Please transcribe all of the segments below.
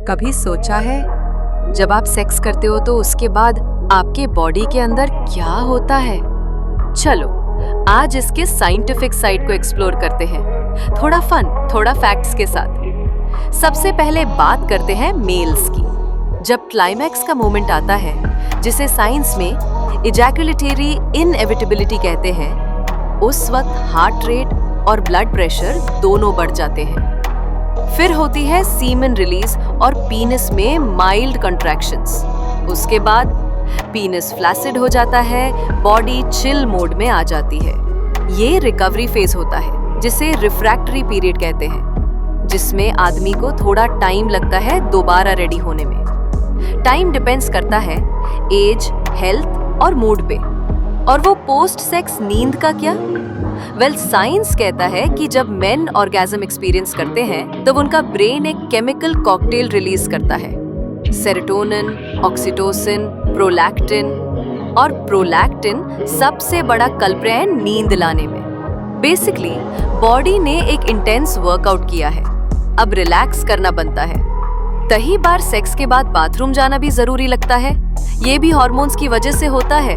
कभी सोचा है जब आप सेक्स करते हो तो उसके बाद आपके बॉडी के अंदर क्या होता है? चलो आज इसके साइंटिफिक साइड को एक्सप्लोर करते हैं, थोड़ा फन, थोड़ा फैक्ट्स के साथ। सबसे पहले बात करते हैं मेल्स की। जब क्लाइमैक्स का मोमेंट आता है, जिसे साइंस में इजैकुलेटरी इनएविटेबिलिटी कहते हैं, उस वक्त हार्ट रेट और ब्लड प्रेशर दोनों बढ़ जाते हैं। फिर होती है सीमेन रिलीज और पीनस में माइल्ड कंट्रैक्शंस। उसके बाद पीनस फ्लैसिड हो जाता है, बॉडी चिल मोड में आ जाती है। ये रिकवरी फेज होता है, जिसे रिफ्रैक्टरी पीरियड कहते हैं, जिसमें आदमी को थोड़ा टाइम लगता है दोबारा रेडी होने में। टाइम डिपेंड्स करता है एज, हेल्थ और मूड पे। और वो पोस्ट सेक्स नींद का क्या? साइंस कहता है कि जब मेन ऑर्गेज्म एक्सपीरियंस करते हैं तब उनका ब्रेन एक केमिकल कॉकटेल रिलीज करता है। Serotonin, oxytocin, prolactin. और प्रोलैक्टिन सबसे बड़ा कल्प्रिट है नींद लाने में। बेसिकली बॉडी ने एक इंटेंस वर्कआउट किया है, अब रिलैक्स करना बनता है। कई बार सेक्स के बाद बाथरूम जाना भी जरूरी लगता है। ये भी हार्मोन्स की वजह से होता है।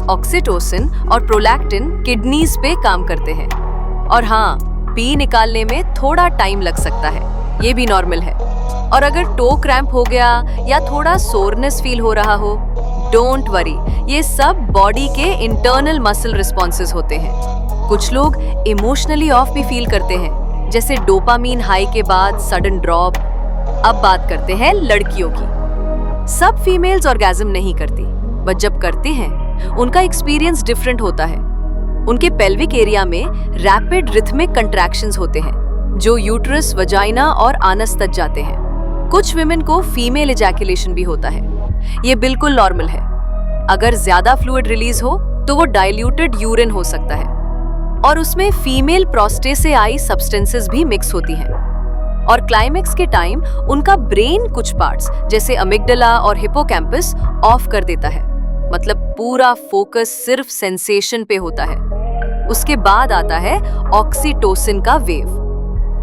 ऑक्सीटोसिन और प्रोलैक्टिन किडनीज पे काम करते हैं। और हाँ, पी निकालने में थोड़ा टाइम लग सकता है, ये भी नॉर्मल है। और अगर टो क्रैम्प हो गया या थोड़ा सोरनेस फील हो रहा हो, डोंट वरी, ये सब बॉडी के इंटरनल मसल रिस्पॉन्सेज होते हैं। कुछ लोग इमोशनली ऑफ भी फील करते हैं, जैसे डोपामीन हाई के बाद सडन ड्रॉप। अब बात करते हैं लड़कियों की। सब फीमेल्स ऑर्गेज्म नहीं करती, बट जब करती हैं उनका एक्सपीरियंस डिफरेंट होता है। उनके पेल्विक एरिया में रैपिड रिथमिक कंट्रैक्शंस होते हैं, जो यूट्रस, वजाइना और आनस तक जाते हैं। कुछ विमेन को फीमेल इजैकुलेशन भी होता है। ये बिल्कुल नॉर्मल है। अगर ज्यादा फ्लूइड रिलीज हो तो वो डाइल्यूटेड यूरिन हो सकता है, और उसमें फीमेल प्रोस्टेट से आई सब्सटेंसेस भी मिक्स होती हैं। और क्लाइमैक्स के टाइम उनका ब्रेन कुछ पार्ट्स जैसे अमिगडाला और हिपोकैम्पस ऑफ कर देता है, मतलब पूरा फोकस सिर्फ सेंसेशन पे होता है। उसके बाद आता है ऑक्सीटोसिन का वेव,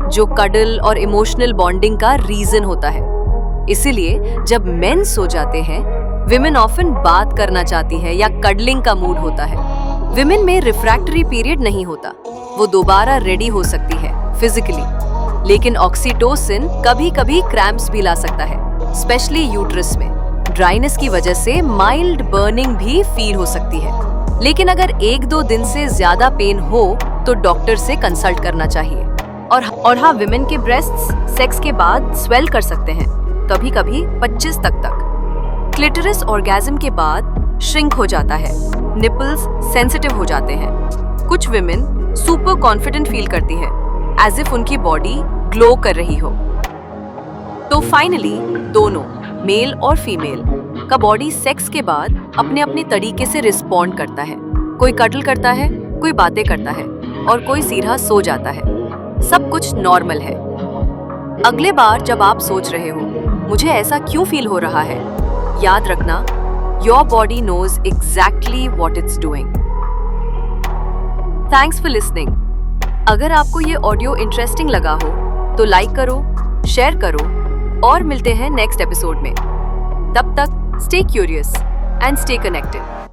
जो कडल और इमोशनल बॉन्डिंग का रीजन होता है। इसीलिए जब मेन सो जाते हैं, विमेन ऑफन बात करना चाहती है या कडलिंग का मूड होता है। विमेन में रिफ्रैक्टरी पीरियड नहीं होता, वो दोबारा रेडी हो सकती है फिजिकली। लेकिन ऑक्सीटोसिन कभी कभी क्रैम्प्स भी ला सकता है, स्पेशली यूट्रस में। ड्राइनेस की वजह से माइल्ड बर्निंग भी फील हो सकती है। लेकिन अगर 1-2 दिन से ज्यादा पेन हो तो डॉक्टर से कंसल्ट करना चाहिए। और हाँ, विमेन के ब्रेस्ट्स सेक्स के बाद स्वेल कर सकते हैं, कभी कभी 25 तक। क्लिटोरिस ऑर्गेज्म के बाद श्रिंक हो जाता है, निपल्स सेंसिटिव हो जाते हैं। कुछ विमेन सुपर कॉन्फिडेंट फील करती है, एज इफ उनकी बॉडी ग्लो कर रही हो। तो फाइनली दोनों, मेल और फीमेल, का बॉडी सेक्स के बाद अपने अपने तरीके से रिस्पॉन्ड करता है। कोई कटल करता है, कोई बातें करता है, और कोई सीधा सो जाता है। सब कुछ नॉर्मल है। अगले बार जब आप सोच रहे हो मुझे ऐसा क्यों फील हो रहा है, याद रखना, your body knows exactly what it's doing. Thanks for listening. अगर आपको ये ऑडियो इंटरेस्टिंग लगा हो तो लाइक करो, शेयर करो, और मिलते हैं नेक्स्ट एपिसोड में। तब तक stay curious and stay connected.